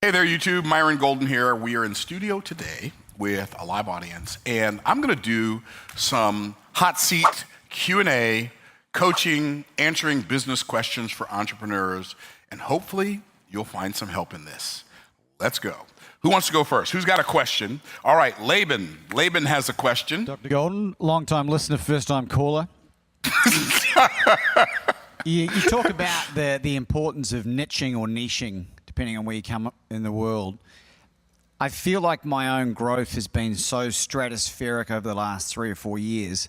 Hey there, YouTube. Myron Golden here. We are in studio today with a live audience, and I'm going to do some hot seat Q&A, coaching, answering business questions for entrepreneurs, and hopefully you'll find some help in this. Let's go. Who wants to go first? Who's got a question? All right, Laban. Laban has a question. Dr. Golden, long-time listener, first-time caller. You talk about the importance of niching or niching, depending on where you come up in the world. I feel like my own growth has been so stratospheric over the last 3 or 4 years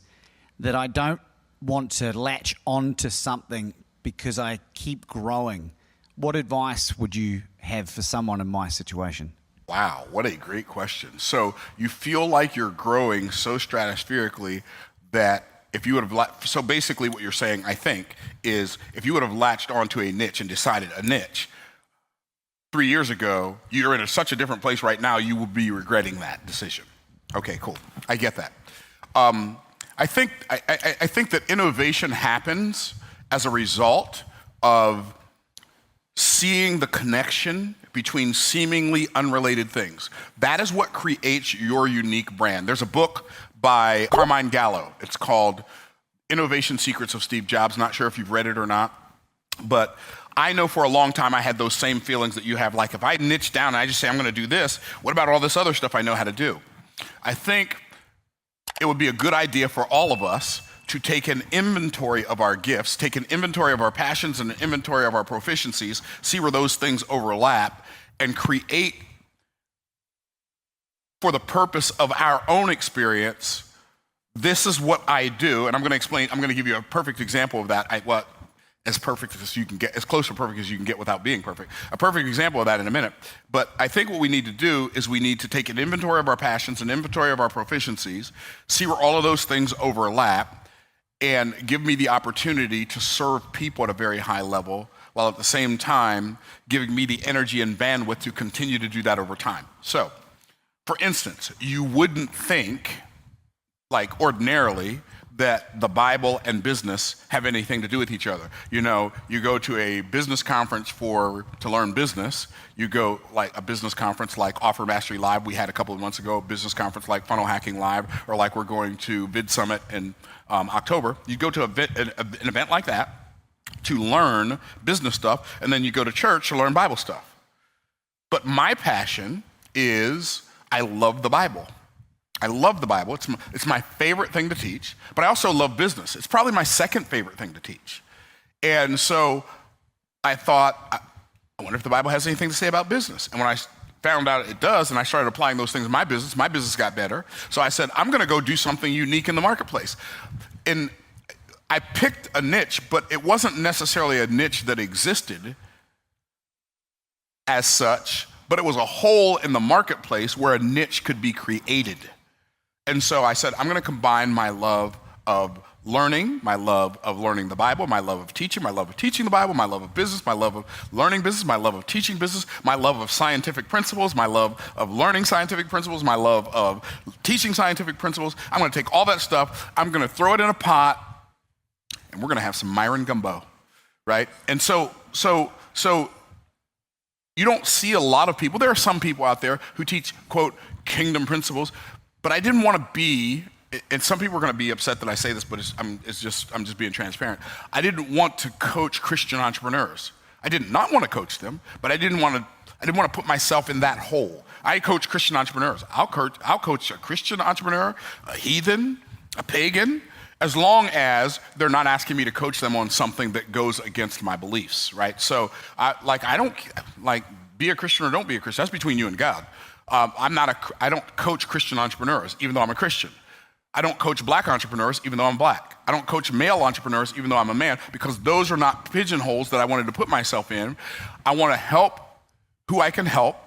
that I don't want to latch onto something because I keep growing. What advice would you have for someone in my situation? Wow, what a great question. So you feel like you're growing so stratospherically that if you would have, so basically what you're saying, I think, is if you would have latched onto a niche and decided a niche 3 years ago, you're in such a different place right now, you will be regretting that decision. Okay, cool. I get that. I think that innovation happens as a result of seeing the connection between seemingly unrelated things. That is what creates your unique brand. There's a book by Carmine Gallo. It's called Innovation Secrets of Steve Jobs. Not sure if you've read it or not, but I know for a long time I had those same feelings that you have. Like if I niche down and I just say I'm gonna do this, what about all this other stuff I know how to do? I think it would be a good idea for all of us to take an inventory of our gifts, take an inventory of our passions and an inventory of our proficiencies, see where those things overlap, and create, for the purpose of our own experience, this is what I do. And I'm gonna give you a perfect example of that. As perfect as you can get, as close to perfect as you can get without being perfect. A perfect example of that in a minute. But I think what we need to do is we need to take an inventory of our passions, an inventory of our proficiencies, see where all of those things overlap, and give me the opportunity to serve people at a very high level, while at the same time giving me the energy and bandwidth to continue to do that over time. So, for instance, you wouldn't think, like ordinarily, that the Bible and business have anything to do with each other. You know, you go to a business conference to learn business. You go like a business conference like Offer Mastery Live we had a couple of months ago, a business conference like Funnel Hacking Live, or like we're going to Vid Summit in October. You go to an event like that to learn business stuff, and then you go to church to learn Bible stuff. But my passion is I love the Bible. I love the Bible. It's my favorite thing to teach, but I also love business. It's probably my second favorite thing to teach. And so I thought, I wonder if the Bible has anything to say about business. And when I found out it does, and I started applying those things in my business got better. So I said, I'm gonna go do something unique in the marketplace. And I picked a niche, but it wasn't necessarily a niche that existed as such, but it was a hole in the marketplace where a niche could be created. And so I said, I'm gonna combine my love of learning, my love of learning the Bible, my love of teaching the Bible, my love of business, my love of learning business, my love of teaching business, my love of scientific principles, my love of learning scientific principles, my love of teaching scientific principles. I'm gonna take all that stuff, I'm gonna throw it in a pot, and we're gonna have some Myron gumbo, right? And so you don't see a lot of people. There are some people out there who teach, quote, kingdom principles, but I didn't want to be, and some people are going to be upset that I say this, but I'm just being transparent. I didn't want to coach Christian entrepreneurs. I did not want to coach them, but I didn't want to put myself in that hole. I coach Christian entrepreneurs. I'll coach a Christian entrepreneur, a heathen, a pagan, as long as they're not asking me to coach them on something that goes against my beliefs, right? So I don't be a Christian or don't be a Christian. That's between you and God. I don't coach Christian entrepreneurs, even though I'm a Christian. I don't coach black entrepreneurs, even though I'm black. I don't coach male entrepreneurs, even though I'm a man, because those are not pigeonholes that I wanted to put myself in. I want to help who I can help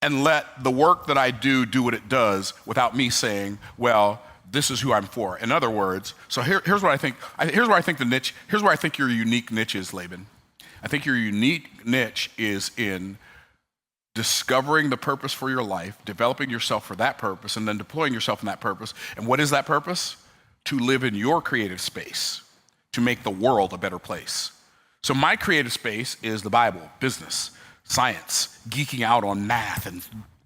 and let the work that I do what it does without me saying, well, this is who I'm for. In other words, so here's what I think. Here's where I think your unique niche is, Laban. I think your unique niche is in discovering the purpose for your life, developing yourself for that purpose, and then deploying yourself in that purpose. And what is that purpose? To live in your creative space, to make the world a better place. So my creative space is the Bible, business, science, geeking out on math and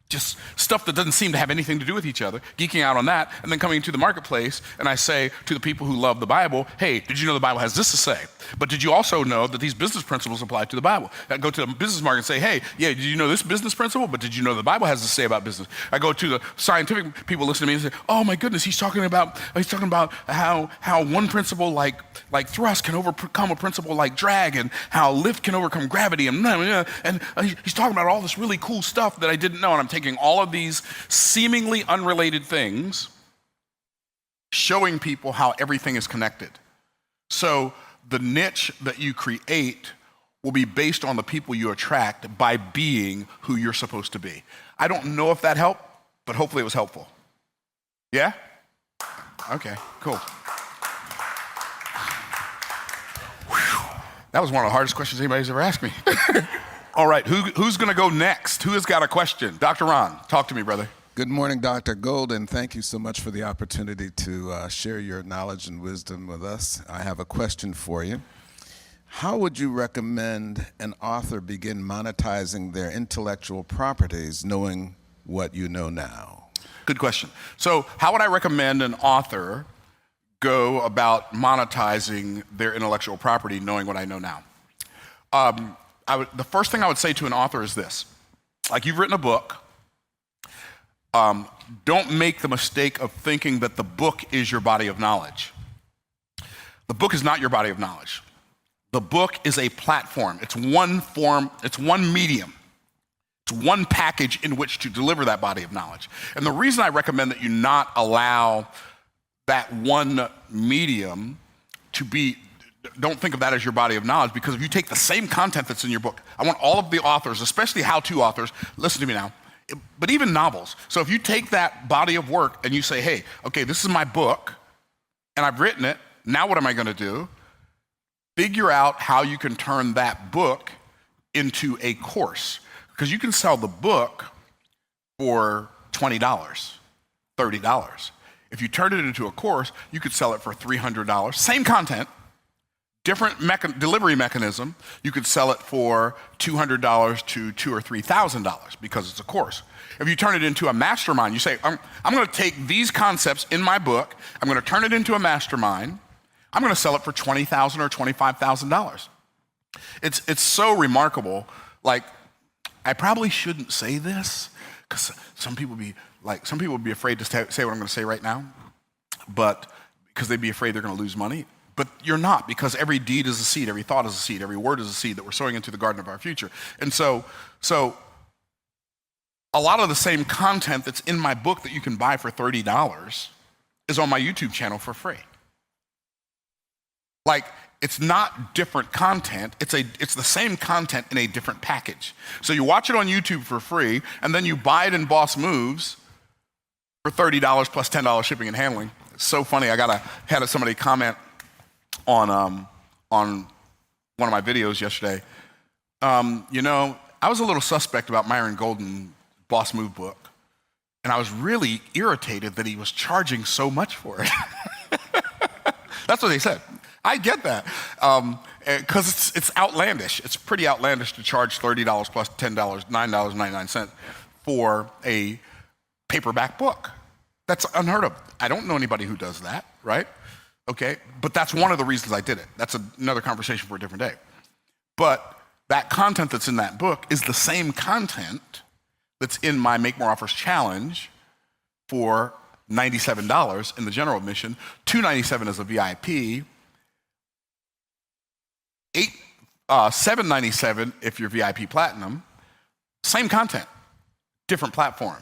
just stuff that doesn't seem to have anything to do with each other, geeking out on that, and then coming into the marketplace, and I say to the people who love the Bible, hey, did you know the Bible has this to say? But did you also know that these business principles apply to the Bible? I go to the business market and say, hey, yeah, did you know this business principle? But did you know the Bible has to say about business? I go to the scientific people listening to me and say, oh my goodness, he's talking about how one principle like thrust can overcome a principle like drag, and how lift can overcome gravity, and he's talking about all this really cool stuff that I didn't know, and I'm taking all of these seemingly unrelated things, showing people how everything is connected. So the niche that you create will be based on the people you attract by being who you're supposed to be. I don't know if that helped, but hopefully it was helpful. Yeah? Okay, cool. Whew. That was one of the hardest questions anybody's ever asked me. All right, who's gonna go next? Who has got a question? Dr. Ron, talk to me, brother. Good morning, Dr. Golden. Thank you so much for the opportunity to share your knowledge and wisdom with us. I have a question for you. How would you recommend an author begin monetizing their intellectual properties knowing what you know now? Good question. So how would I recommend an author go about monetizing their intellectual property knowing what I know now? The first thing I would say to an author is this. Like, you've written a book. Don't make the mistake of thinking that the book is your body of knowledge. The book is not your body of knowledge. The book is a platform. It's one form, it's one medium. It's one package in which to deliver that body of knowledge. And the reason I recommend that you not allow that one medium to be, don't think of that as your body of knowledge, because if you take the same content that's in your book, I want all of the authors, especially how-to authors, listen to me now, but even novels. So if you take that body of work and you say, hey, okay, this is my book, and I've written it, now what am I gonna do? Figure out how you can turn that book into a course. Because you can sell the book for $20, $30. If you turn it into a course, you could sell it for $300. Same content, different delivery mechanism. You could sell it for $200 to $2,000 or $3,000 because it's a course. If you turn it into a mastermind, you say, I'm going to take these concepts in my book, I'm going to turn it into a mastermind, I'm going to sell it for $20,000 or $25,000. It's so remarkable. Like, I probably shouldn't say this because some people would be afraid to say what I'm going to say right now, but because they'd be afraid they're going to lose money. But you're not, because every deed is a seed, every thought is a seed, every word is a seed that we're sowing into the garden of our future. And so a lot of the same content that's in my book that you can buy for $30 is on my YouTube channel for free. Like, it's not different content, it's the same content in a different package. So you watch it on YouTube for free, and then you buy it in Boss Moves for $30 plus $10 shipping and handling. It's so funny, had somebody comment on one of my videos yesterday. I was a little suspect about Myron Golden Boss Move book, and I was really irritated that he was charging so much for it. That's what they said. I get that, because it's outlandish. It's pretty outlandish to charge $30 plus $10, $9.99 for a paperback book. That's unheard of. I don't know anybody who does that, right? Okay, but that's one of the reasons I did it. That's another conversation for a different day. But that content that's in that book is the same content that's in my Make More Offers challenge for $97 in the general admission, $297 as a VIP, $797 if you're VIP Platinum. Same content, different platform.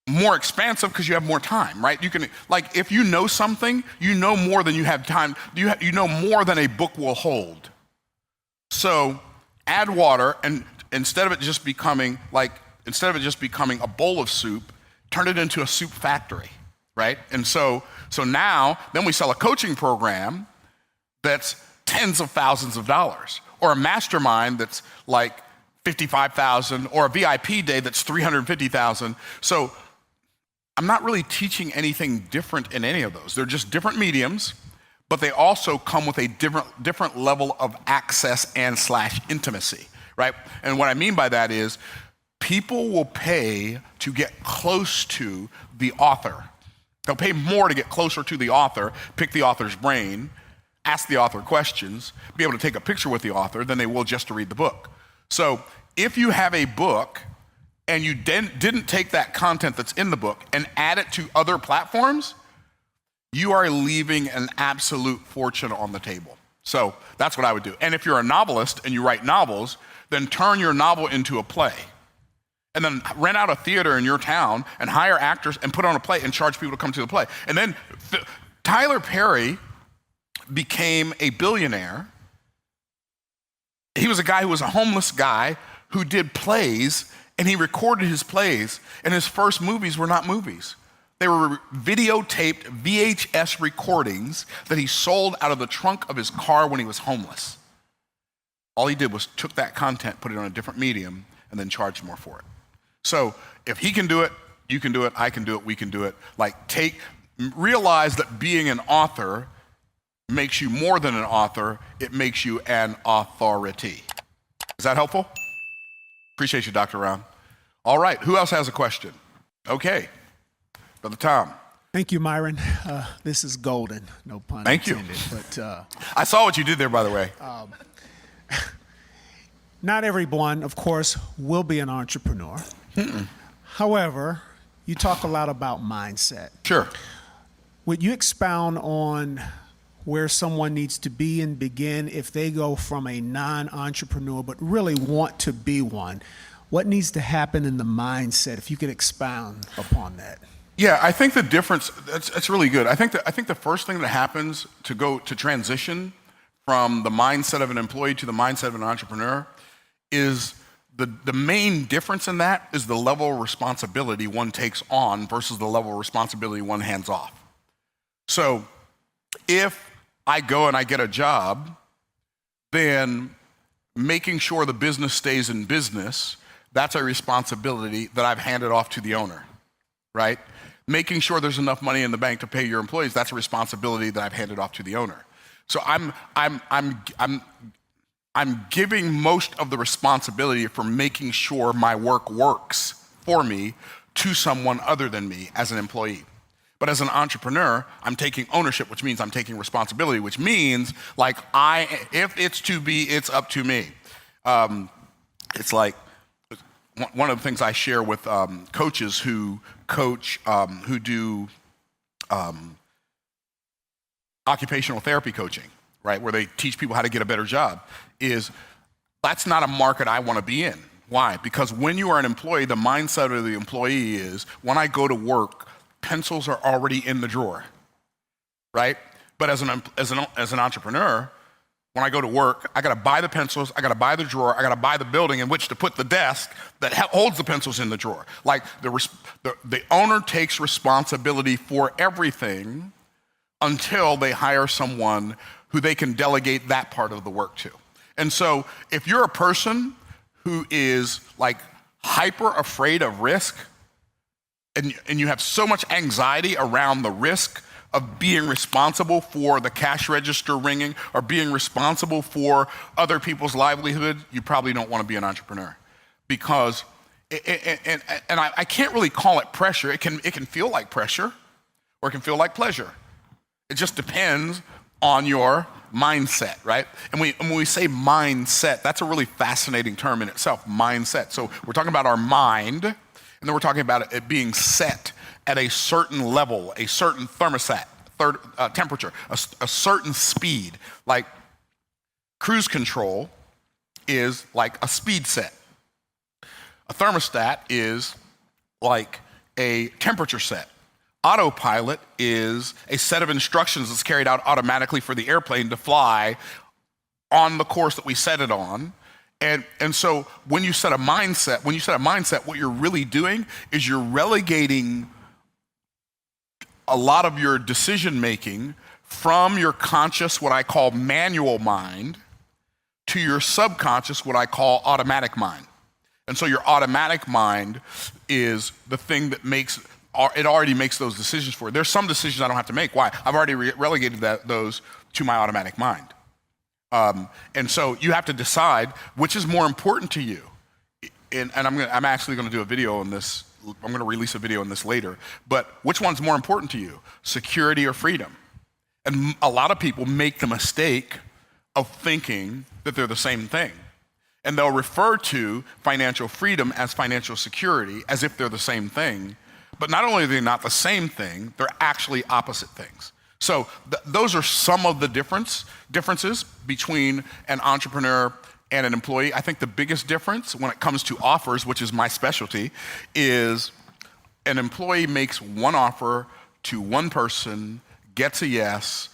More expansive because you have more time, right? You can, like, if you know something, you know more than you have time. You know more than a book will hold. So add water, and instead of it just becoming a bowl of soup, turn it into a soup factory, right? And so now, then we sell a coaching program that's tens of thousands of dollars, or a mastermind that's like $55,000, or a VIP day that's $350,000. So I'm not really teaching anything different in any of those. They're just different mediums, but they also come with a different level of access and /intimacy, right? And what I mean by that is people will pay to get close to the author. They'll pay more to get closer to the author, pick the author's brain, ask the author questions, be able to take a picture with the author than they will just to read the book. So if you have a book and you didn't take that content that's in the book and add it to other platforms, you are leaving an absolute fortune on the table. So that's what I would do. And if you're a novelist and you write novels, then turn your novel into a play. And then rent out a theater in your town and hire actors and put on a play and charge people to come to the play. And then Tyler Perry became a billionaire. He was a guy who was a homeless guy who did plays, and he recorded his plays, and his first movies were not movies. They were videotaped VHS recordings that he sold out of the trunk of his car when he was homeless. All he did was took that content, put it on a different medium, and then charged more for it. So if he can do it, you can do it, I can do it, we can do it. Realize that being an author makes you more than an author, it makes you an authority. Is that helpful? Appreciate you, Dr. Ron. All right, who else has a question? Okay, Brother Tom. Thank you, Myron. This is golden, no pun Thank intended. you. But I saw what you did there, by the way. not everyone, of course, will be an entrepreneur. However, you talk a lot about mindset. Sure. Would you expound on where someone needs to be and begin if they go from a non-entrepreneur but really want to be one? What needs to happen in the mindset, if you could expound upon that? Yeah, I think the difference, that's really good. I think the first thing that happens to transition from the mindset of an employee to the mindset of an entrepreneur is the main difference in that is the level of responsibility one takes on versus the level of responsibility one hands off. So if I go and I get a job, then making sure the business stays in business, that's a responsibility that I've handed off to the owner, right? Making sure there's enough money in the bank to pay your employees, that's a responsibility that I've handed off to the owner. So I'm giving most of the responsibility for making sure my work works for me to someone other than me as an employee. But as an entrepreneur, I'm taking ownership, which means I'm taking responsibility, which means if it's to be, it's up to me. It's like one of the things I share with coaches who coach, who do occupational therapy coaching, right, where they teach people how to get a better job, is that's not a market I want to be in. Why? Because when you are an employee, the mindset of the employee is, when I go to work, pencils are already in the drawer, right? But as an entrepreneur, when I go to work, I got to buy the pencils, I got to buy the drawer, I got to buy the building in which to put the desk that holds the pencils in the drawer. Like the owner takes responsibility for everything until they hire someone who they can delegate that part of the work to. And so if you're a person who is like hyper afraid of risk, and you have so much anxiety around the risk of being responsible for the cash register ringing or being responsible for other people's livelihood, you probably don't want to be an entrepreneur. Because, I can't really call it pressure. It can feel like pressure, or it can feel like pleasure. It just depends on your mindset, right? And when we say mindset, that's a really fascinating term in itself, mindset. So we're talking about our mind, and then we're talking about it being set at a certain level, a certain thermostat, temperature, a certain speed. Like cruise control is like a speed set. A thermostat is like a temperature set. Autopilot is a set of instructions that's carried out automatically for the airplane to fly on the course that we set it on. And so when you set a mindset, what you're really doing is you're relegating a lot of your decision making from your conscious, what I call manual mind, to your subconscious, what I call automatic mind. And so your automatic mind is the thing that it already makes those decisions for you. There's some decisions I don't have to make. Why? I've already relegated those to my automatic mind. And so you have to decide which is more important to you. And I'm actually going to do a video on this. I'm going to release a video on this later. But which one's more important to you, security or freedom? And a lot of people make the mistake of thinking that they're the same thing. And they'll refer to financial freedom as financial security as if they're the same thing. But not only are they not the same thing, they're actually opposite things. So those are some of the differences between an entrepreneur and an employee. I think the biggest difference when it comes to offers, which is my specialty, is an employee makes one offer to one person, gets a yes,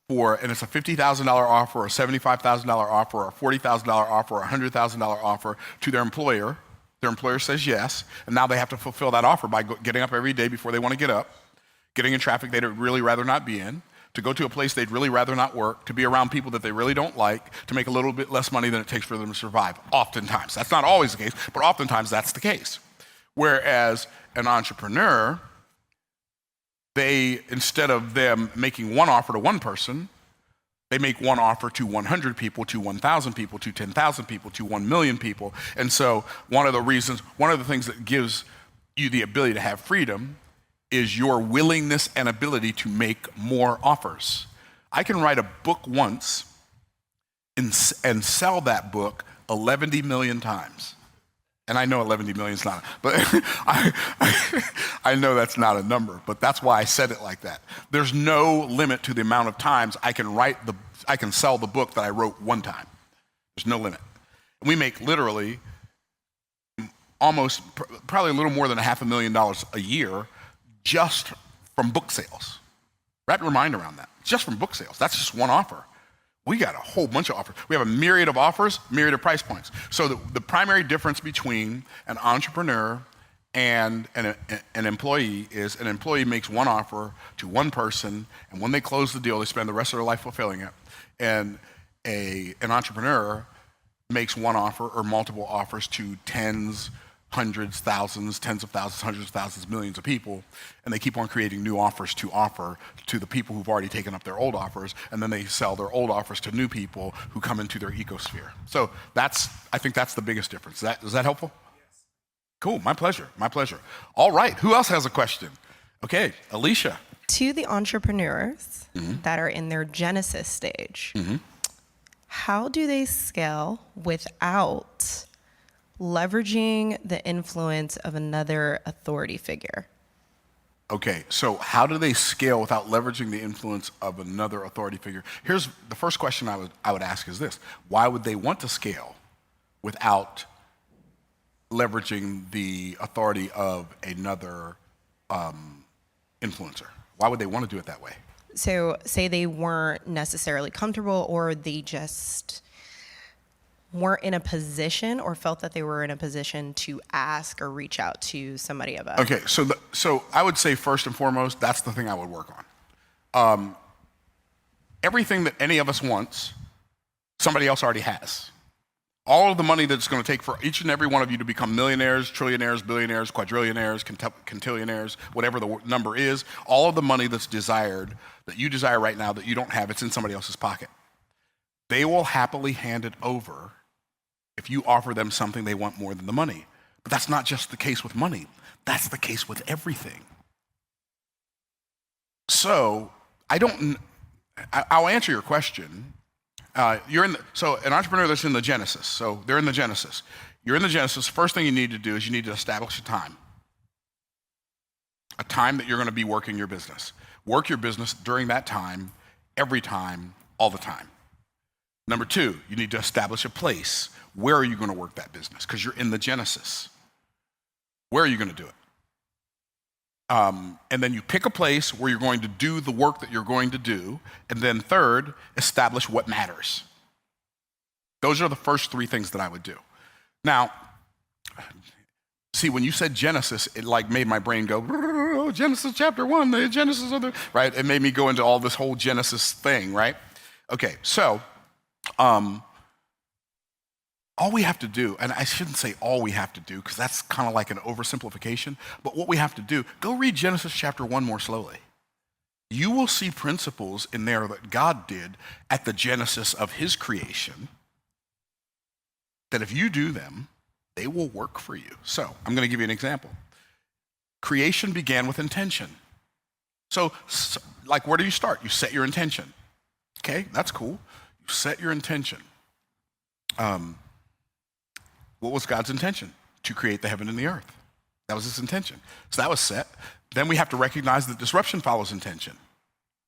and it's a $50,000 offer, or a $75,000 offer, or a $40,000 offer, or a $100,000 offer to their employer. Their employer says yes, and now they have to fulfill that offer by getting up every day before they want to get up, getting in traffic they'd really rather not be in, to go to a place they'd really rather not work, to be around people that they really don't like, to make a little bit less money than it takes for them to survive. Oftentimes. That's not always the case, but oftentimes that's the case. Whereas an entrepreneur, instead of them making one offer to one person, they make one offer to 100 people, to 1,000 people, to 10,000 people, to 1 million people. And so one of the things that gives you the ability to have freedom is your willingness and ability to make more offers. I can write a book once and sell that book 11 million times. And I know 11 million is not, but I know that's not a number, but that's why I said it like that. There's no limit to the amount of times I can sell the book that I wrote one time. There's no limit. And we make literally probably a little more than $500,000 a year just from book sales. Wrap your mind around that. Just from book sales. That's just one offer. We got a whole bunch of offers. We have a myriad of offers, myriad of price points. So the primary difference between an entrepreneur and an employee is an employee makes one offer to one person, and when they close the deal, they spend the rest of their life fulfilling it. And an entrepreneur makes one offer or multiple offers to tens, hundreds, thousands, tens of thousands, hundreds of thousands, millions of people, and they keep on creating new offers to offer to the people who've already taken up their old offers, and then they sell their old offers to new people who come into their ecosphere. So I think that's the biggest difference. Is that helpful? Yes. Cool, my pleasure. All right, who else has a question? Okay, Alicia. To the entrepreneurs that are in their genesis stage, how do they scale without leveraging the influence of another authority figure? Okay, so how do they scale without leveraging the influence of another authority figure? Here's the first question I would ask is this: why would they want to scale without leveraging the authority of another influencer? Why would they want to do it that way? So say they weren't necessarily comfortable, or they just weren't in a position or felt that they were in a position to ask or reach out to somebody about. Okay, so I would say first and foremost, that's the thing I would work on. Everything that any of us wants, somebody else already has. All of the money that it's going to take for each and every one of you to become millionaires, trillionaires, billionaires, quadrillionaires, quintillionaires, whatever the number is, all of the money that's desired, that you desire right now that you don't have, it's in somebody else's pocket. They will happily hand it over if you offer them something they want more than the money. But that's not just the case with money. That's the case with everything. So I'll answer your question. So an entrepreneur that's in the genesis. So they're in the genesis. You're in the genesis. First thing you need to do is you need to establish a time that you're going to be working your business. Work your business during that time, every time, all the time. Number two, you need to establish a place. Where are you going to work that business? Because you're in the genesis. Where are you going to do it? And then you pick a place where you're going to do the work that you're going to do. And then third, establish what matters. Those are the first three things that I would do. Now, see, when you said Genesis, it like made my brain go, oh, Genesis chapter 1, the Genesis of the, right? It made me go into all this whole Genesis thing, right? Okay, so all we have to do, and I shouldn't say all we have to do, because that's kind of like an oversimplification, but what we have to do, go read Genesis chapter 1 more slowly. you will see principles in there that God did at the genesis of his creation, that if you do them, they will work for you. So I'm going to give you an example. Creation began with intention. So like, where do you start? You set your intention. Okay, that's cool. You set your intention. What was God's intention? To create the heaven and the earth. That was his intention. So that was set. Then we have to recognize that disruption follows intention,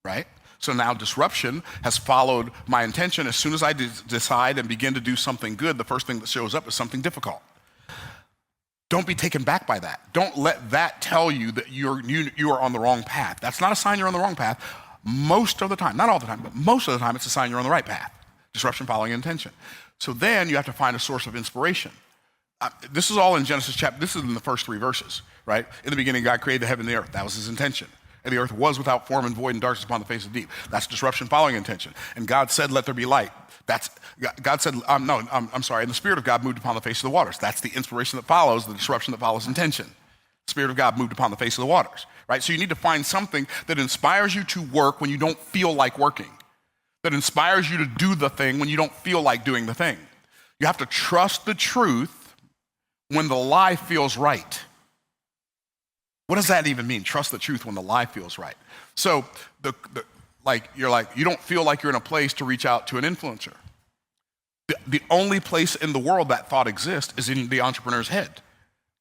right? So now disruption has followed my intention. As soon as I decide and begin to do something good, the first thing that shows up is something difficult. Don't be taken back by that. Don't let that tell you that you are on the wrong path. That's not a sign you're on the wrong path. Most of the time, not all the time, but most of the time, it's a sign you're on the right path. Disruption following intention. So then you have to find a source of inspiration. This is all in Genesis chapter. This is in the first 3 verses, right? In the beginning, God created the heaven and the earth. That was his intention. And the earth was without form and void, and darkness upon the face of the deep. That's disruption following intention. And God said, let there be light. God said, I'm sorry. And the Spirit of God moved upon the face of the waters. That's the inspiration that follows the disruption that follows intention. The Spirit of God moved upon the face of the waters, right? So you need to find something that inspires you to work when you don't feel like working, that inspires you to do the thing when you don't feel like doing the thing. You have to trust the truth when the lie feels right. What does that even mean? Trust the truth when the lie feels right. So you don't feel like you're in a place to reach out to an influencer. The only place in the world that thought exists is in the entrepreneur's head.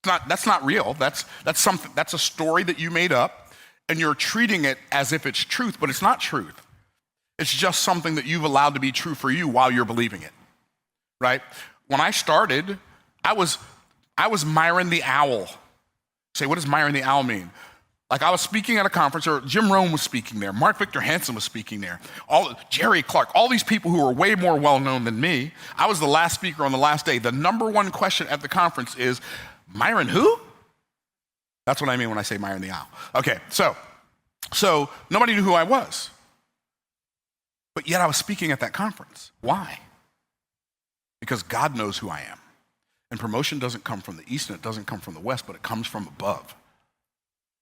That's not real. That's a story that you made up, and you're treating it as if it's truth, but it's not truth. It's just something that you've allowed to be true for you while you're believing it, right? When I started, I was Myron the Owl. Say, what does Myron the Owl mean? Like, I was speaking at a conference, or Jim Rohn was speaking there, Mark Victor Hansen was speaking there, Jerry Clark, all these people who were way more well-known than me. I was the last speaker on the last day. The number one question at the conference is, Myron who? That's what I mean when I say Myron the Owl. Okay, so nobody knew who I was. But yet I was speaking at that conference. Why? Because God knows who I am. And promotion doesn't come from the east and it doesn't come from the west, but it comes from above.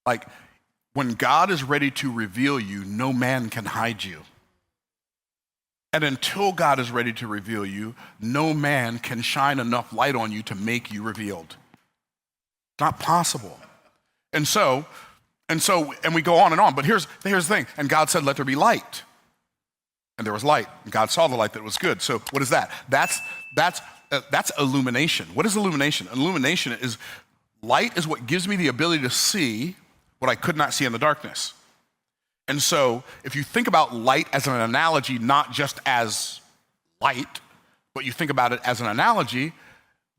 Like, when God is ready to reveal you, no man can hide you. And until God is ready to reveal you, no man can shine enough light on you to make you revealed. Not possible. And we go on, but here's the thing. And God said, let there be light. And there was light. And God saw the light that was good. So what is that? That's illumination. What is illumination? Illumination is light is what gives me the ability to see what I could not see in the darkness. And so if you think about light as an analogy, not just as light, but you think about it as an analogy,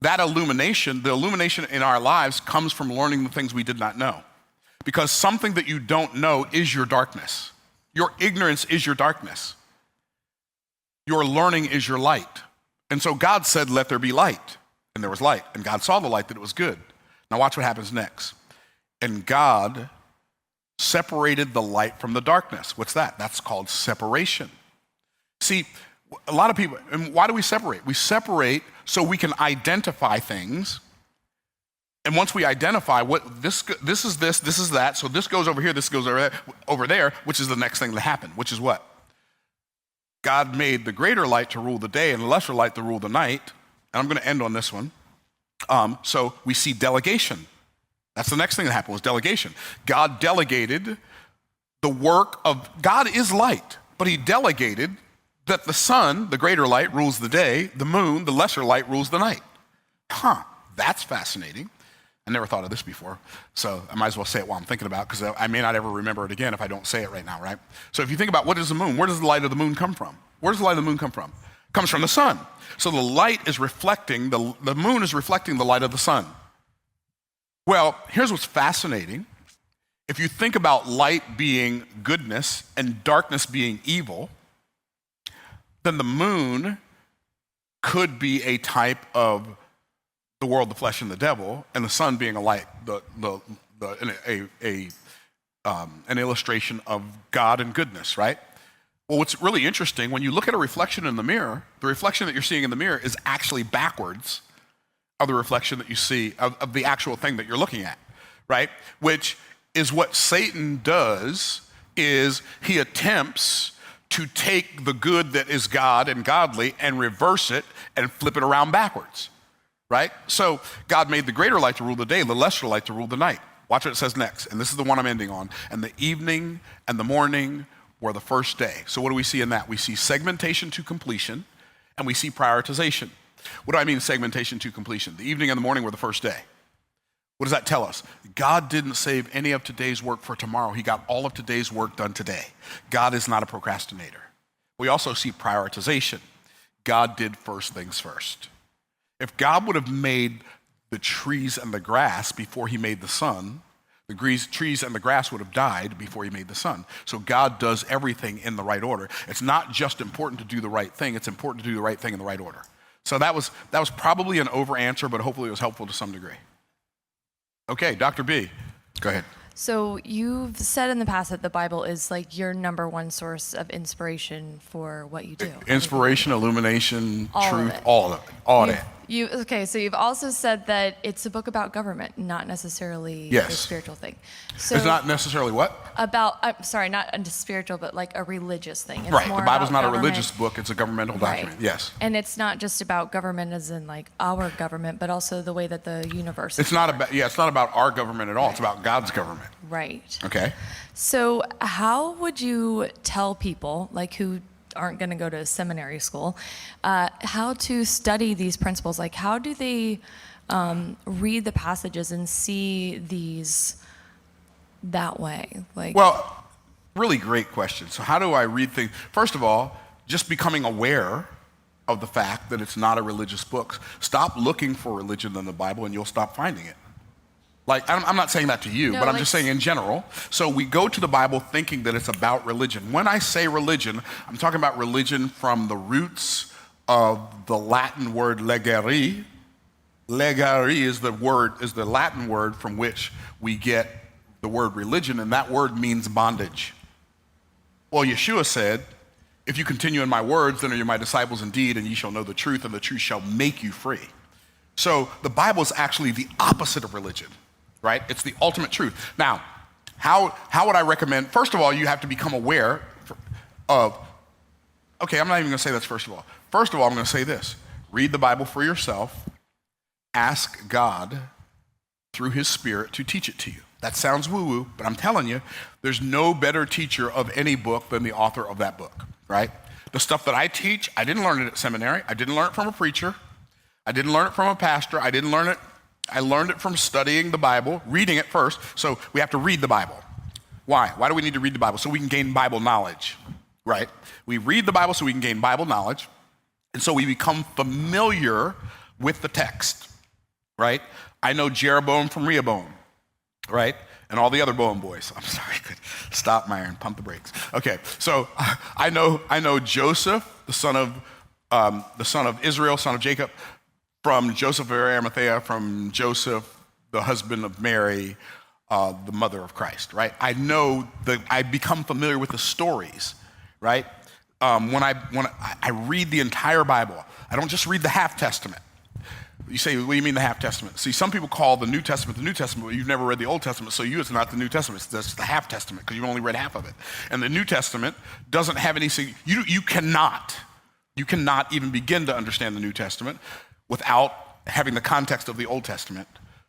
that illumination, the illumination in our lives comes from learning the things we did not know. Because something that you don't know is your darkness. Your ignorance is your darkness. Your learning is your light. And so God said, let there be light. And there was light. And God saw the light that it was good. Now watch what happens next. And God separated the light from the darkness. What's that? That's called separation. See, a lot of people, and why do we separate? We separate so we can identify things. And once we identify what this is that, so this goes over here, this goes over there, which is the next thing to happen, which is what? God made the greater light to rule the day and the lesser light to rule the night. And I'm going to end on this one. So we see delegation. That's the next thing that happened was delegation. God delegated the work of, God is light, but he delegated that the sun, the greater light, rules the day, the moon, the lesser light, rules the night. That's fascinating. I never thought of this before, so I might as well say it while I'm thinking about it, because I may not ever remember it again if I don't say it right now, right? So if you think about what is the moon, where does the light of the moon come from? Where does the light of the moon come from? It comes from the sun. So the light is reflecting, the moon is reflecting the light of the sun. Well, here's what's fascinating. If you think about light being goodness and darkness being evil, then the moon could be a type of the world, the flesh, and the devil, and the sun being a light, an illustration of God and goodness, right? Well, what's really interesting, when you look at a reflection in the mirror, the reflection that you're seeing in the mirror is actually backwards of the reflection that you see of the actual thing that you're looking at, right? Which is what Satan does is he attempts to take the good that is God and godly and reverse it and flip it around backwards, right? So God made the greater light to rule the day, the lesser light to rule the night. Watch what it says next, and this is the one I'm ending on. And the evening and the morning were the first day. So what do we see in that? We see segmentation to completion, and we see prioritization. What do I mean segmentation to completion? The evening and the morning were the first day. What does that tell us? God didn't save any of today's work for tomorrow. He got all of today's work done today. God is not a procrastinator. We also see prioritization. God did first things first. If God would have made the trees and the grass before he made the sun, the trees and the grass would have died before he made the sun. So God does everything in the right order. It's not just important to do the right thing, it's important to do the right thing in the right order. So that was probably an over answer, but hopefully it was helpful to some degree. Okay, Dr. B, go ahead. So you've said in the past that the Bible is like your number one source of inspiration for what you do. Inspiration, illumination, All of truth, it. all of it, all that. Okay, so you've also said that it's a book about government, not necessarily Yes. a spiritual thing. So It's not necessarily what? I'm sorry, not a spiritual, but like a religious thing. It's Right, more the Bible's about not a government. religious book, it's a governmental Right. document, yes. And it's not just about government as in like our government, but also the way that the universe It's is not work. about, it's not about our government at all, it's about God's government, Right. okay? So how would you tell people like who aren't going to go to seminary school how to study these principles? Like how do they read the passages and see these that way? Like, Well, really great question. So how do I read things? First of all, just becoming aware of the fact that it's not a religious book. Stop looking for religion in the Bible and you'll stop finding it. Like, I'm not saying that to you, No, but I'm like- just saying in general. So we go to the Bible thinking that it's about religion. When I say religion, I'm talking about religion from the roots of the Latin word legere. Legere is the Latin word from which we get the word religion, and that word means bondage. Well, Yeshua said, if you continue in my words, then are you my disciples indeed, and ye shall know the truth, and the truth shall make you free. So the Bible is actually the opposite of religion, right? It's the ultimate truth. Now, how would I recommend? First of all, you have to become aware of, okay, I'm not even gonna say that's first of all. First of all, I'm gonna say this. Read the Bible for yourself. Ask God through his Spirit to teach it to you. That sounds woo-woo, but I'm telling you, there's no better teacher of any book than the author of that book, right? The stuff that I teach, I didn't learn it at seminary. I didn't learn it from a preacher. I didn't learn it from a pastor. I learned it from studying the Bible, reading it first. So we have to read the Bible. Why? Why do we need to read the Bible? So we can gain Bible knowledge, right? We read the Bible so we can gain Bible knowledge. And so we become familiar with the text, right? I know Jeroboam from Rehoboam, right? And all the other Boam boys. I'm sorry, stop, Myron, pump the brakes. Okay, so I know Joseph, the son of Israel, son of Jacob, from Joseph of Arimathea, from Joseph, the husband of Mary, the mother of Christ, right? I become familiar with the stories, right? When I read the entire Bible, I don't just read the half testament. You say, what do you mean the half testament? See, some people call the New Testament, but you've never read the Old Testament, so it's not the New Testament, it's just the half testament, because you've only read half of it. And the New Testament doesn't have any, you cannot even begin to understand the New Testament without having the context of the Old Testament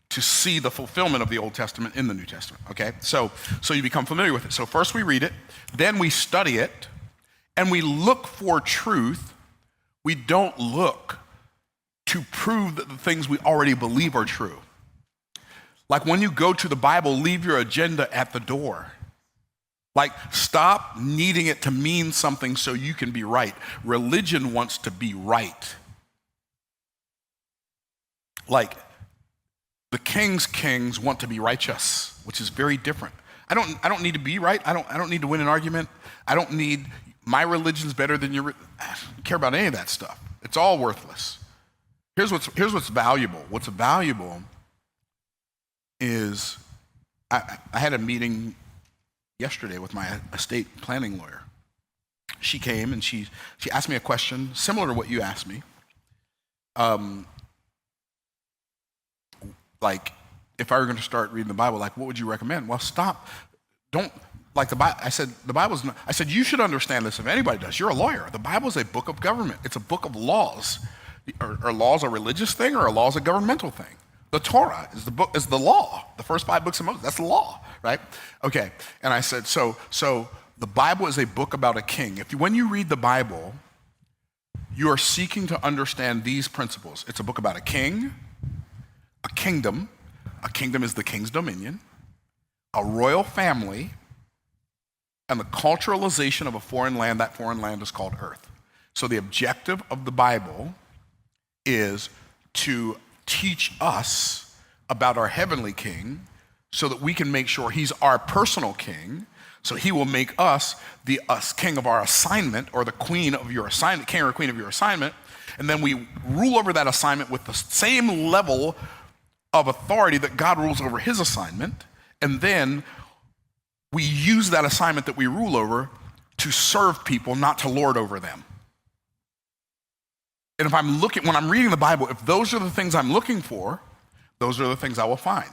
to see the fulfillment of the Old Testament in the New Testament, okay? So you become familiar with it. So first we read it, then we study it, and we look for truth. We don't look to prove that the things we already believe are true. Like when you go to the Bible, leave your agenda at the door. Like stop needing it to mean something so you can be right. Religion wants to be right. Like the kings want to be righteous, which is very different. I don't need to be right. I don't need to win an argument. I don't need my religion's better than your. I don't care about any of that stuff. It's all worthless. Here's what's valuable. What's valuable is I had a meeting yesterday with my estate planning lawyer. She came and she asked me a question similar to what you asked me. Like if I were going to start reading the Bible, like what would you recommend? Well, stop. Don't like I said, the Bible's not, I said, you should understand this if anybody does. You're a lawyer. The Bible is a book of government. It's a book of laws. Are laws a religious thing or are laws a governmental thing? The Torah is the law. The first 5 books of Moses, that's the law, right? Okay, and I said, so the Bible is a book about a king. When you read the Bible, you are seeking to understand these principles. It's a book about a king, a kingdom. A kingdom is the king's dominion, a royal family, and the culturalization of a foreign land. That foreign land is called earth. So the objective of the Bible is to teach us about our heavenly king so that we can make sure he's our personal king. So he will make us the king of our assignment, or the queen of your assignment, king or queen of your assignment. And then we rule over that assignment with the same level of authority that God rules over his assignment. And then we use that assignment that we rule over to serve people, not to lord over them. And when I'm reading the Bible, if those are the things I'm looking for, those are the things I will find.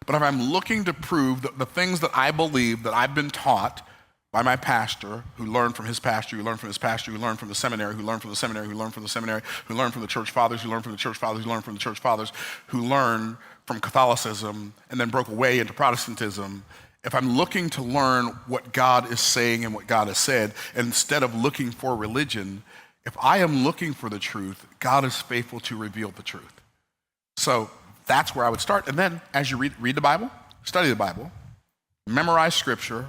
But if I'm looking to prove that the things that I believe, that I've been taught by my pastor, who learned from his pastor, who learned from his pastor, who learned from the seminary, who learned from the seminary, who learned from the seminary, who learned from the church fathers, who learned from the church fathers, who learned from the church fathers, who learned from Catholicism and then broke away into Protestantism, if I'm looking to learn what God is saying and what God has said, instead of looking for religion, if I am looking for the truth, God is faithful to reveal the truth. So that's where I would start. And then as you read the Bible, study the Bible, memorize scripture,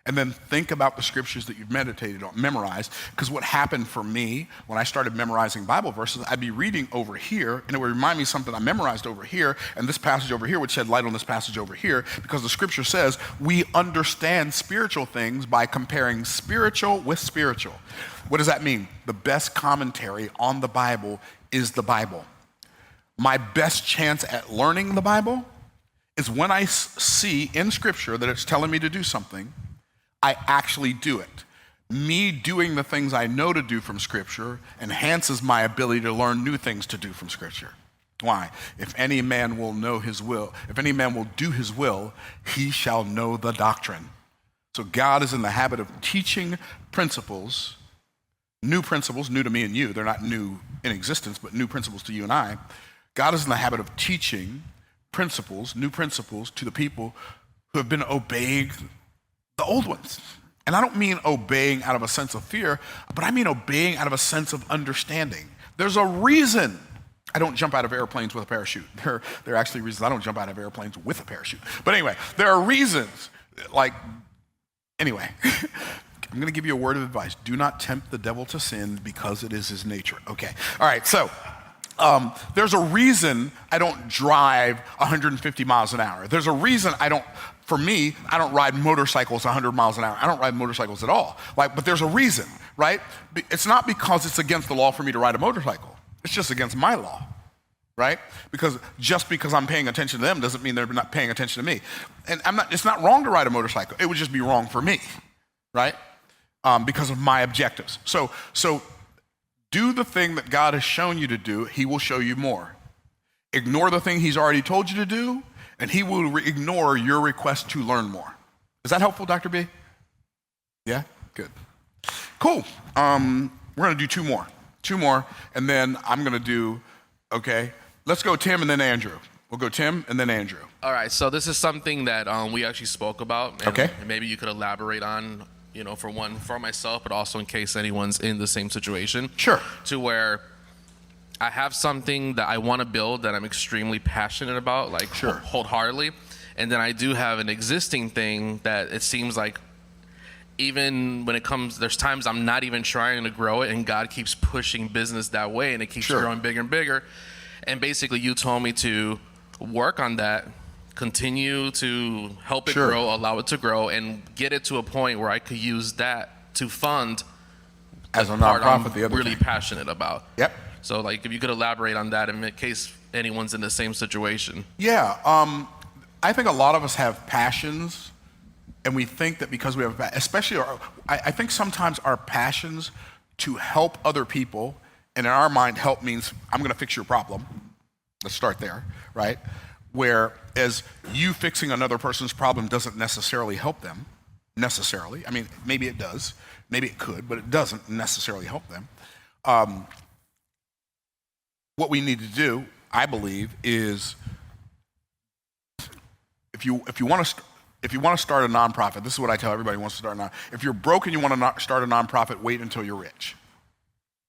and then think about the scriptures that you've meditated on, memorized. Because what happened for me when I started memorizing Bible verses, I'd be reading over here, and it would remind me of something I memorized over here, and this passage over here would shed light on this passage over here, because the scripture says we understand spiritual things by comparing spiritual with spiritual. What does that mean? The best commentary on the Bible is the Bible. My best chance at learning the Bible is when I see in scripture that it's telling me to do something, I actually do it. Me doing the things I know to do from scripture enhances my ability to learn new things to do from scripture. Why? If any man will know his will, if any man will do his will, he shall know the doctrine. So God is in the habit of teaching principles, new to me and you. They're not new in existence, but new principles to you and I. God is in the habit of teaching principles, new principles, to the people who have been obeying the old ones. And I don't mean obeying out of a sense of fear, but I mean obeying out of a sense of understanding. There's a reason I don't jump out of airplanes with a parachute. There are actually reasons I don't jump out of airplanes with a parachute. But anyway, there are reasons. Anyway, I'm going to give you a word of advice. Do not tempt the devil to sin, because it is his nature. Okay. All right. So there's a reason I don't drive 150 miles an hour. There's a reason I don't ride motorcycles 100 miles an hour. I don't ride motorcycles at all. But there's a reason, right? It's not because it's against the law for me to ride a motorcycle. It's just against my law, right? Just because I'm paying attention to them doesn't mean they're not paying attention to me. And it's not wrong to ride a motorcycle. It would just be wrong for me, right? Because of my objectives. So do the thing that God has shown you to do. He will show you more. Ignore the thing he's already told you to do, and he will ignore your request to learn more. Is that helpful, Dr. B? Yeah? Good. Cool. We're going to do two more, and then I'm going to do, okay, let's go Tim and then Andrew. We'll go Tim and then Andrew. All right, so this is something that we actually spoke about. And Okay. Maybe you could elaborate on, for myself, but also in case anyone's in the same situation. Sure. To where I have something that I want to build that I'm extremely passionate about, Sure. wholeheartedly. And then I do have an existing thing that it seems like even when there's times I'm not even trying to grow it, and God keeps pushing business that way, and it keeps Sure. growing bigger and bigger. And basically you told me to work on that, continue to help it Sure. grow, allow it to grow, and get it to a point where I could use that to fund As a part I'm nonprofit, the other really thing. passionate about. Yep. So if you could elaborate on that in case anyone's in the same situation. Yeah, I think a lot of us have passions, and we think that because we have, especially, I think sometimes our passions to help other people, and in our mind, help means I'm going to fix your problem. Let's start there, right? Whereas you fixing another person's problem doesn't necessarily help them, necessarily. I mean, maybe it does, maybe it could, but it doesn't necessarily help them. What we need to do, I believe, is if you want to start a nonprofit, this is what I tell everybody who wants to start a nonprofit. If you're broke and you want to start a nonprofit, wait until you're rich.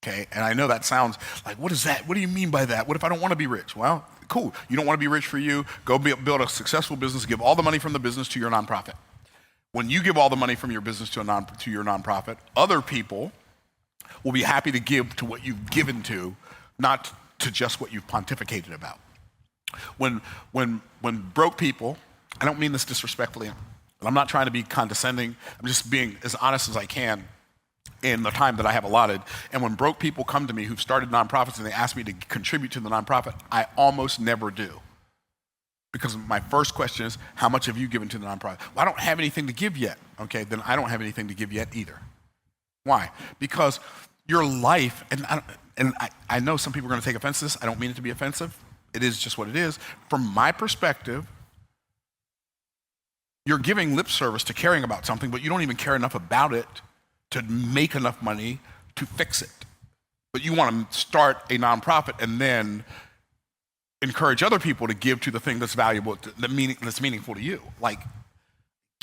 Okay, and I know that sounds like, what is that? What do you mean by that? What if I don't want to be rich? Well, cool. You don't want to be rich for you. Go build a successful business. Give all the money from the business to your nonprofit. When you give all the money from your business to your nonprofit, other people will be happy to give to what you've given to, not to just what you've pontificated about. When broke people, I don't mean this disrespectfully, and I'm not trying to be condescending. I'm just being as honest as I can in the time that I have allotted. And when broke people come to me who've started nonprofits and they ask me to contribute to the nonprofit, I almost never do. Because my first question is, how much have you given to the nonprofit? Well, I don't have anything to give yet. Okay, then I don't have anything to give yet either. Why? Because your life, and I know some people are going to take offense to this. I don't mean it to be offensive. It is just what it is. From my perspective, you're giving lip service to caring about something, but you don't even care enough about it to make enough money to fix it. But you want to start a nonprofit and then encourage other people to give to the thing that's valuable, that's meaningful to you. Like,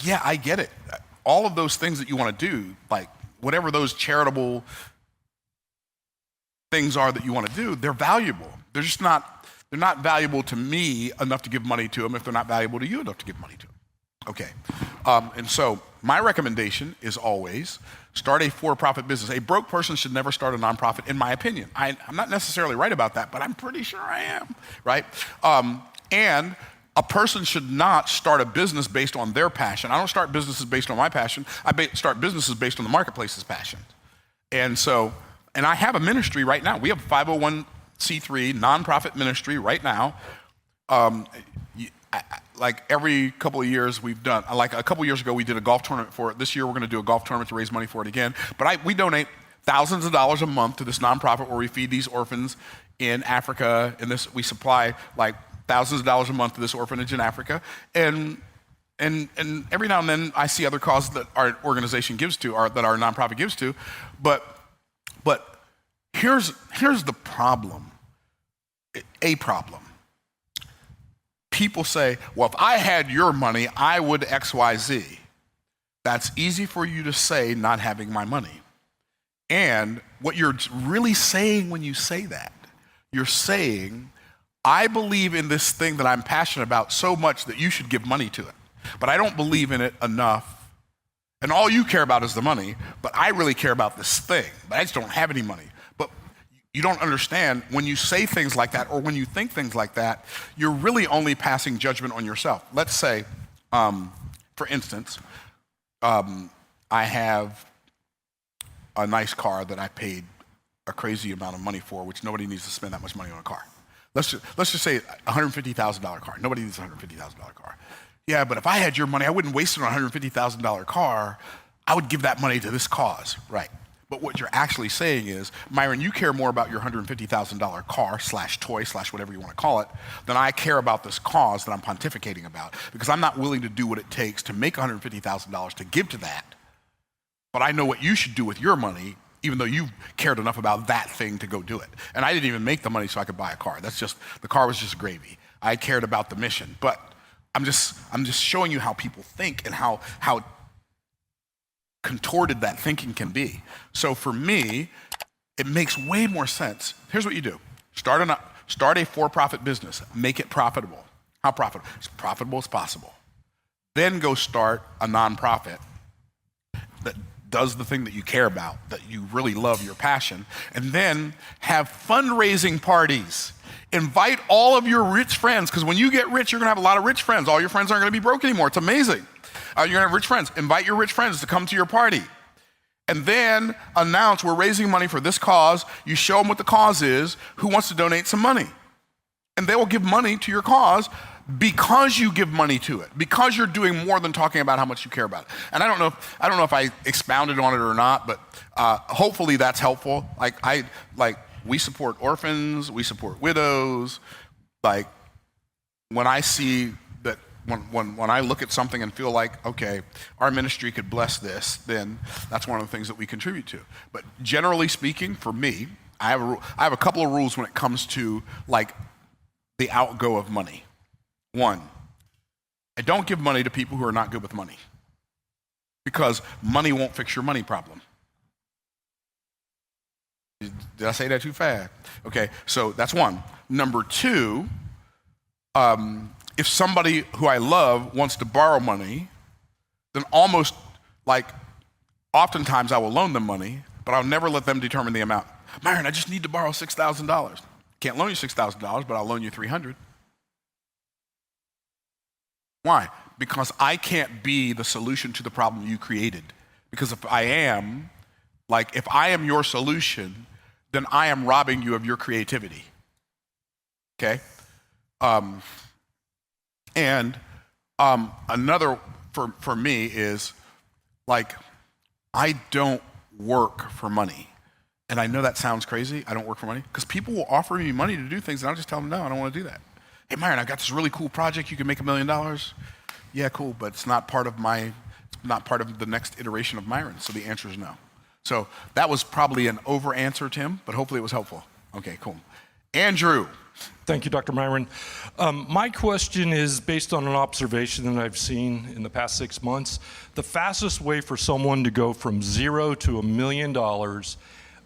yeah, I get it. All of those things that you want to do, like whatever those charitable things are that you want to do, they're valuable. They're not valuable to me enough to give money to them if they're not valuable to you enough to give money to them. Okay, and so my recommendation is always start a for-profit business. A broke person should never start a nonprofit, in my opinion. I'm not necessarily right about that, but I'm pretty sure I am, right? And a person should not start a business based on their passion. I don't start businesses based on my passion. I start businesses based on the marketplace's passion. And I have a ministry right now. We have a 501c3 nonprofit ministry right now. Like every couple of years we've done, like a couple of years ago we did a golf tournament for it. This year we're going to do a golf tournament to raise money for it again. But we donate thousands of dollars a month to this nonprofit where we feed these orphans in Africa. And we supply like thousands of dollars a month to this orphanage in Africa. And every now and then I see other causes that our organization gives to, or that our nonprofit gives to. But here's the problem. A problem. People say, well, if I had your money, I would X, Y, Z. That's easy for you to say, not having my money. And what you're really saying when you say that, you're saying, I believe in this thing that I'm passionate about so much that you should give money to it. But I don't believe in it enough. And all you care about is the money, but I really care about this thing, but I just don't have any money. You don't understand when you say things like that or when you think things like that, you're really only passing judgment on yourself. Let's say, for instance, I have a nice car that I paid a crazy amount of money for, which nobody needs to spend that much money on a car. Let's just say a $150,000 car. Nobody needs a $150,000 car. Yeah, but if I had your money, I wouldn't waste it on a $150,000 car. I would give that money to this cause, right? But what you're actually saying is, Myron, you care more about your $150,000 car / toy / whatever you want to call it than I care about this cause that I'm pontificating about, because I'm not willing to do what it takes to make $150,000 to give to that. But I know what you should do with your money, even though you cared enough about that thing to go do it. And I didn't even make the money so I could buy a car. The car was just gravy. I cared about the mission. But I'm just showing you how people think and how contorted that thinking can be. So for me, it makes way more sense. Here's what you do. Start a for-profit business. Make it profitable. How profitable? As profitable as possible. Then go start a nonprofit that does the thing that you care about, that you really love, your passion, and then have fundraising parties. Invite all of your rich friends, because when you get rich, you're going to have a lot of rich friends. All your friends aren't going to be broke anymore. It's amazing. You're going to have rich friends. Invite your rich friends to come to your party. And then announce, we're raising money for this cause. You show them what the cause is, who wants to donate some money. And they will give money to your cause because you give money to it, because you're doing more than talking about how much you care about it. And I don't know if I expounded on it or not, but hopefully that's helpful. We support orphans, we support widows. Like, when I see that when I look at something and feel like, okay, our ministry could bless this, then that's one of the things that we contribute to. But generally speaking, for me, I have a couple of rules when it comes to like the outgo of money. One, I don't give money to people who are not good with money, because money won't fix your money problem. Did I say that too fast? Okay, so that's one. Number two, if somebody who I love wants to borrow money, then almost like oftentimes I will loan them money, but I'll never let them determine the amount. Myron, I just need to borrow $6,000. Can't loan you $6,000, but I'll loan you $300. Why? Because I can't be the solution to the problem you created. Because if I am your solution, then I am robbing you of your creativity. Okay? Another for me is like, I don't work for money. And I know that sounds crazy. I don't work for money, because people will offer me money to do things and I'll just tell them, no, I don't want to do that. Hey, Myron, I've got this really cool project. You can make $1 million. Yeah, cool, but it's not part of the next iteration of Myron. So the answer is no. So that was probably an over answer, Tim, but hopefully it was helpful. Okay, cool. Andrew. Thank you, Dr. Myron. My question is based on an observation that I've seen in the past 6 months. The fastest way for someone to go from zero to $1 million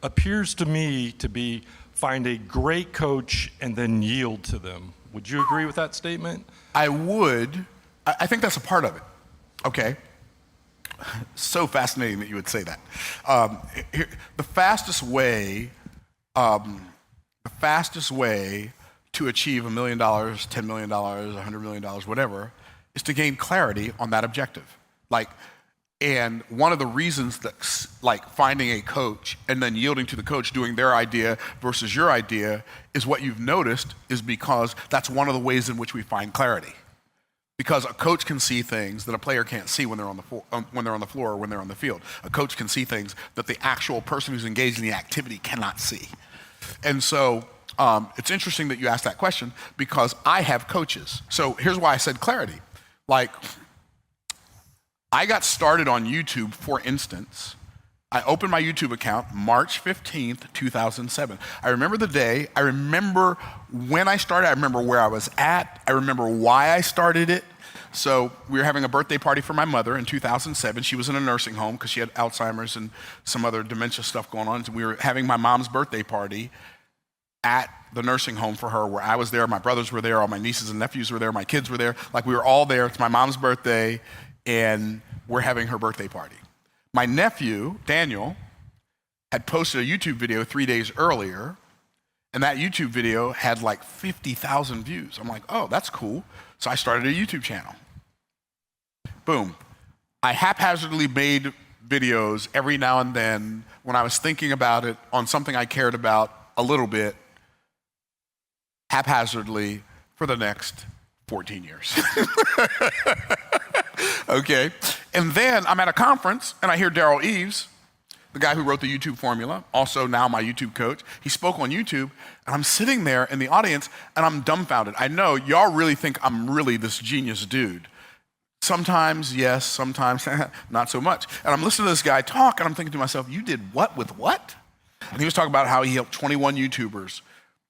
appears to me to be find a great coach and then yield to them. Would you agree with that statement? I would. I think that's a part of it. Okay. So fascinating that you would say that. The fastest way to achieve $1 million, $10 million, $100 million, whatever, is to gain clarity on that objective. And one of the reasons that, like, finding a coach and then yielding to the coach, doing their idea versus your idea, is what you've noticed is because that's one of the ways in which we find clarity. Because a coach can see things that a player can't see when they're on the floor or when they're on the field. A coach can see things that the actual person who's engaged in the activity cannot see. And so it's interesting that you asked that question, because I have coaches. So here's why I said clarity. Like, I got started on YouTube, for instance. I opened my YouTube account March 15th, 2007. I remember the day. I remember when I started. I remember where I was at. I remember why I started it. So we were having a birthday party for my mother in 2007. She was in a nursing home because she had Alzheimer's and some other dementia stuff going on. So we were having my mom's birthday party at the nursing home for her, where I was there, my brothers were there, all my nieces and nephews were there, my kids were there. Like, we were all there. It's my mom's birthday, and we're having her birthday party. My nephew, Daniel, had posted a YouTube video 3 days earlier, and that YouTube video had like 50,000 views. I'm like, oh, that's cool. So I started a YouTube channel. Boom. I haphazardly made videos every now and then when I was thinking about it on something I cared about a little bit, haphazardly, for the next 14 years. Okay. And then I'm at a conference and I hear Daryl Eves, the guy who wrote the YouTube formula, also now my YouTube coach. He spoke on YouTube, and I'm sitting there in the audience and I'm dumbfounded. I know y'all really think I'm really this genius dude. Sometimes, yes, sometimes not so much. And I'm listening to this guy talk and I'm thinking to myself, you did what with what? And he was talking about how he helped 21 YouTubers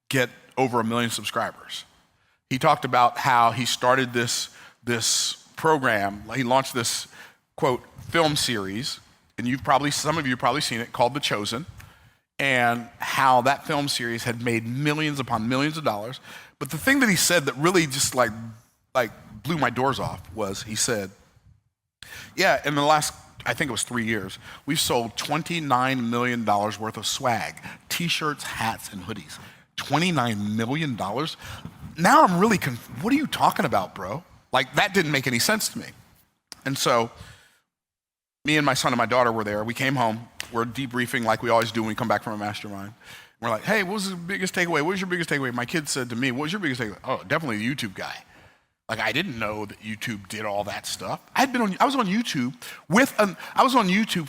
get over 1 million subscribers. He talked about how he started this program. He launched this, quote, film series, and some of you have probably seen it, called The Chosen, and how that film series had made millions upon millions of dollars. But the thing that he said that really just like blew my doors off was, he said, yeah, in the last, I think it was 3 years, we've sold $29 million worth of swag, t-shirts, hats, and hoodies. $29 million? Now I'm really what are you talking about, bro? Like, that didn't make any sense to me. And so me and my son and my daughter were there. We came home. We're debriefing like we always do when we come back from a mastermind. We're like, hey, what was the biggest takeaway? What was your biggest takeaway? My kid said to me, what was your biggest takeaway? Oh, definitely the YouTube guy. Like, I didn't know that YouTube did all that stuff. I was on YouTube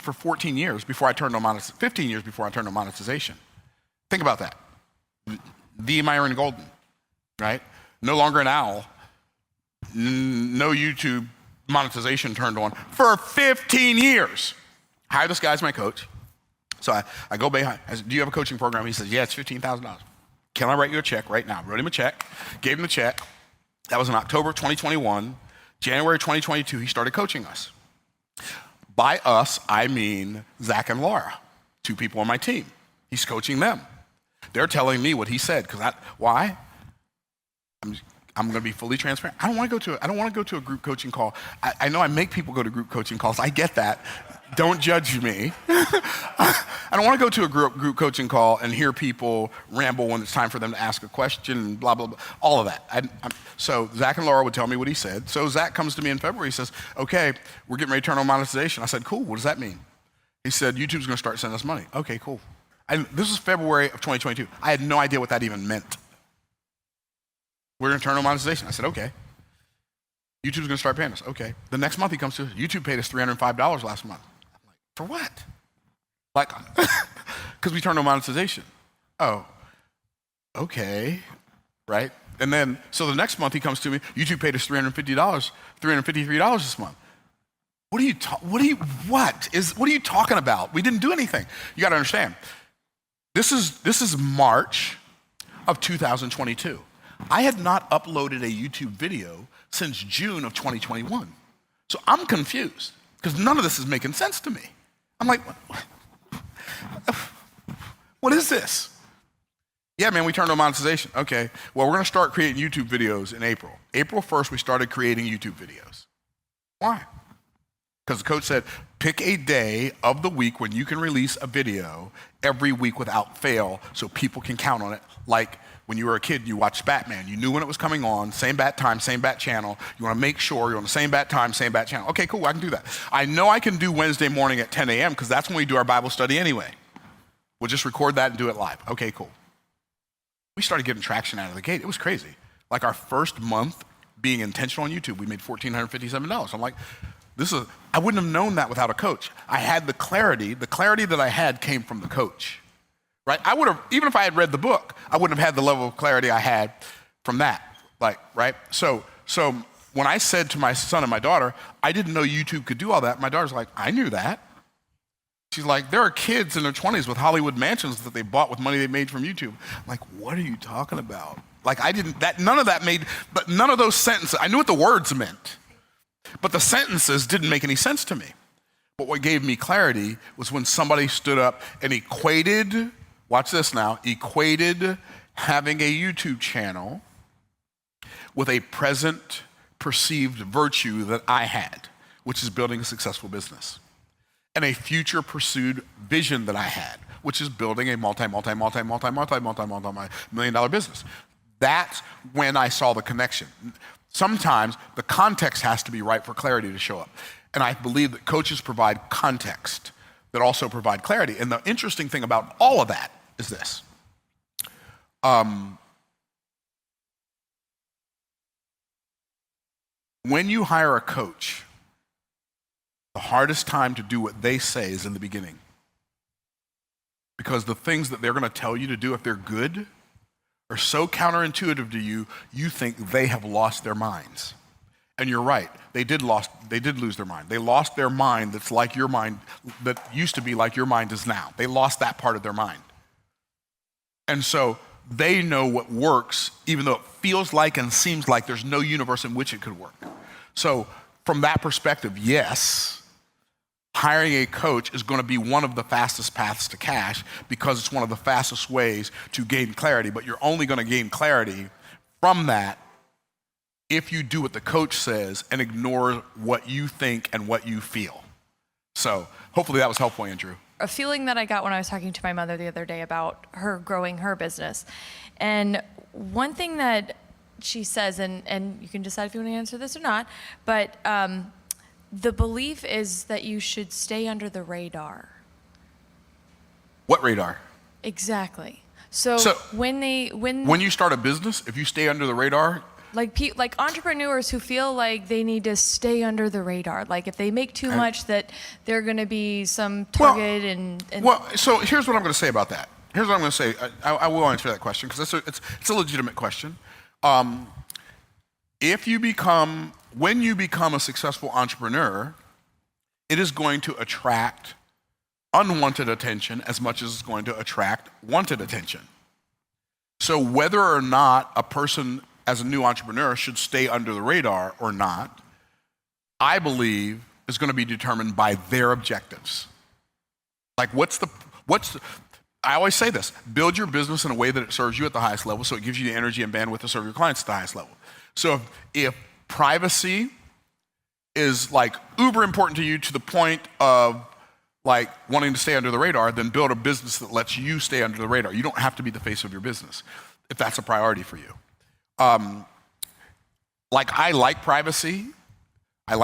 for 14 years before I turned on 15 years before I turned on monetization. Think about that. The Myron Golden, right? No longer an owl. no YouTube monetization turned on for 15 years. Hired this guy as my coach. So I go behind. I said, do you have a coaching program? He says, yeah, it's $15,000. Can I write you a check right now? Wrote him a check, gave him the check. That was in October 2021. January 2022, he started coaching us. By us, I mean Zach and Laura, 2 people on my team. He's coaching them. They're telling me what he said. Why? I'm going to be fully transparent. I don't want to go to a group coaching call. I know I make people go to group coaching calls. I get that. Don't judge me. I don't want to go to a group coaching call and hear people ramble when it's time for them to ask a question, blah, blah, blah, all of that. So Zach and Laura would tell me what he said. So Zach comes to me in February. He says, okay, we're getting ready to turn on monetization. I said, cool, what does that mean? He said, YouTube's going to start sending us money. Okay, cool. This was February of 2022. I had no idea what that even meant. We're going to turn on monetization. I said, okay. YouTube's going to start paying us. Okay. The next month he comes to us. YouTube paid us $305 last month. I'm like, for what? Like, because we turned on monetization. Oh, okay, right? And then, so the next month he comes to me. YouTube paid us $353 this month. What are you talking about? We didn't do anything. You got to understand. This is March of 2022. I had not uploaded a YouTube video since June of 2021. So I'm confused because none of this is making sense to me. I'm like, what is this? Yeah, man, we turned on monetization. Okay, well, we're going to start creating YouTube videos in April. April 1st, we started creating YouTube videos. Why? Because the coach said, pick a day of the week when you can release a video every week without fail so people can count on it. Like when you were a kid and you watched Batman, you knew when it was coming on, same bat time, same bat channel. You want to make sure you're on the same bat time, same bat channel. Okay, cool, I can do that. I know I can do Wednesday morning at 10 a.m. because that's when we do our Bible study anyway. We'll just record that and do it live. Okay, cool. We started getting traction out of the gate. It was crazy. Like our first month being intentional on YouTube, we made $1,457. I'm like, I wouldn't have known that without a coach. I had the clarity that I had came from the coach, right? I would have, even if I had read the book, I wouldn't have had the level of clarity I had from that, like, right? So when I said to my son and my daughter, I didn't know YouTube could do all that, my daughter's like, I knew that. She's like, there are kids in their 20s with Hollywood mansions that they bought with money they made from YouTube. I'm like, what are you talking about? Like none of those sentences, I knew what the words meant. But the sentences didn't make any sense to me. But what gave me clarity was when somebody stood up and equated, watch this now, equated having a YouTube channel with a present perceived virtue that I had, which is building a successful business, and a future pursued vision that I had, which is building a multi-million-dollar business. That's when I saw the connection. Sometimes the context has to be right for clarity to show up. And I believe that coaches provide context that also provide clarity. And the interesting thing about all of that is this. When you hire a coach, the hardest time to do what they say is in the beginning. Because the things that they're going to tell you to do, if they're good, are so counterintuitive to you, you think they have lost their minds. And you're right, they did lose their mind. They lost their mind that's like your mind, that used to be like your mind is now. They lost that part of their mind. And so they know what works, even though it feels like and seems like there's no universe in which it could work. So from that perspective, yes, hiring a coach is going to be one of the fastest paths to cash because it's one of the fastest ways to gain clarity. But you're only going to gain clarity from that if you do what the coach says and ignore what you think and what you feel. So hopefully that was helpful, Andrew. A feeling that I got when I was talking to my mother the other day about her growing her business. And one thing that she says, and you can decide if you want to answer this or not, but the belief is that you should stay under the radar. What radar? Exactly. So when you start a business, if you stay under the radar, like entrepreneurs who feel like they need to stay under the radar, like if they make too much that they're going to be some target and so here's what I'm going to say about that. Here's what I'm going to say. I will answer that question because it's a legitimate question. when you become a successful entrepreneur, it is going to attract unwanted attention as much as it's going to attract wanted attention. So whether or not a person as a new entrepreneur should stay under the radar or not, I believe is going to be determined by their objectives. Like I always say this, build your business in a way that it serves you at the highest level so it gives you the energy and bandwidth to serve your clients at the highest level. So if privacy is like uber important to you to the point of like wanting to stay under the radar, then build a business that lets you stay under the radar. You don't have to be the face of your business if that's a priority for you. I like privacy. I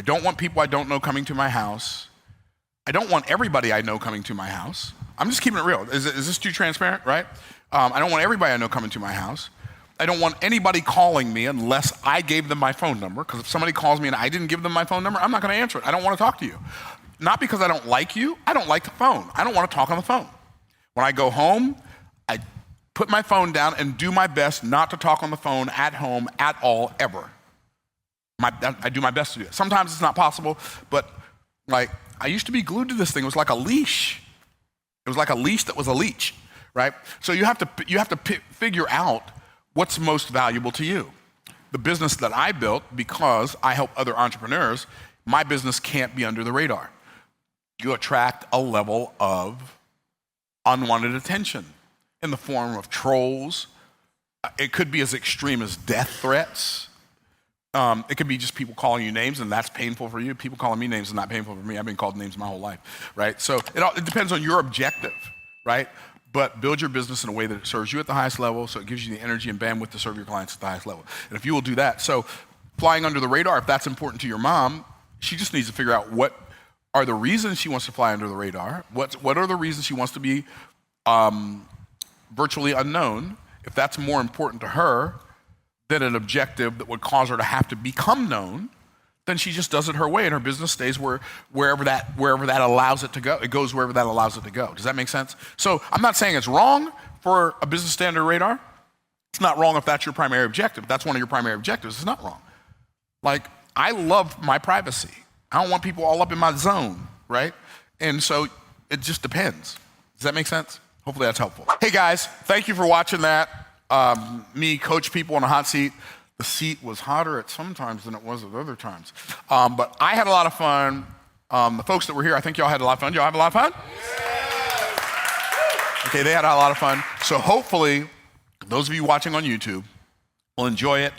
don't want people I don't know coming to my house. I don't want everybody I know coming to my house. I'm just keeping it real. Is this too transparent, right? I don't want everybody I know coming to my house. I don't want anybody calling me unless I gave them my phone number, because if somebody calls me and I didn't give them my phone number, I'm not going to answer it. I don't want to talk to you. Not because I don't like you. I don't like the phone. I don't want to talk on the phone. When I go home, I put my phone down and do my best not to talk on the phone at home at all, ever. I do my best to do it. Sometimes it's not possible, but like I used to be glued to this thing. It was like a leash. It was like a leash that was a leech, right? So you have to figure out what's most valuable to you. The business that I built, because I help other entrepreneurs, my business can't be under the radar. You attract a level of unwanted attention in the form of trolls. It could be as extreme as death threats. It could be just people calling you names, and that's painful for you. People calling me names is not painful for me. I've been called names my whole life, right? So it depends on your objective, right? But build your business in a way that it serves you at the highest level, so it gives you the energy and bandwidth to serve your clients at the highest level. And if you will do that, so flying under the radar, if that's important to your mom, she just needs to figure out what are the reasons she wants to fly under the radar. What are the reasons she wants to be virtually unknown? If that's more important to her than an objective that would cause her to have to become known, then she just does it her way, and her business stays wherever that allows it to go. It goes wherever that allows it to go. Does that make sense? So I'm not saying it's wrong for a business standard radar. It's not wrong if that's your primary objective. If that's one of your primary objectives, it's not wrong. Like, I love my privacy. I don't want people all up in my zone, right? And so it just depends. Does that make sense? Hopefully that's helpful. Hey guys, thank you for watching that. Me coach people on a hot seat. The seat was hotter at some times than it was at other times. But I had a lot of fun. The folks that were here, I think y'all had a lot of fun. Y'all have a lot of fun? Yeah. Okay, they had a lot of fun. So hopefully, those of you watching on YouTube will enjoy it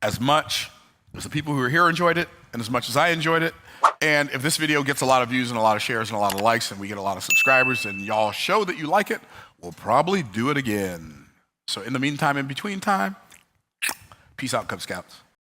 as much as the people who are here enjoyed it, and as much as I enjoyed it. And if this video gets a lot of views and a lot of shares and a lot of likes, and we get a lot of subscribers, and y'all show that you like it, we'll probably do it again. So in the meantime, in between time, peace out, Cub Scouts.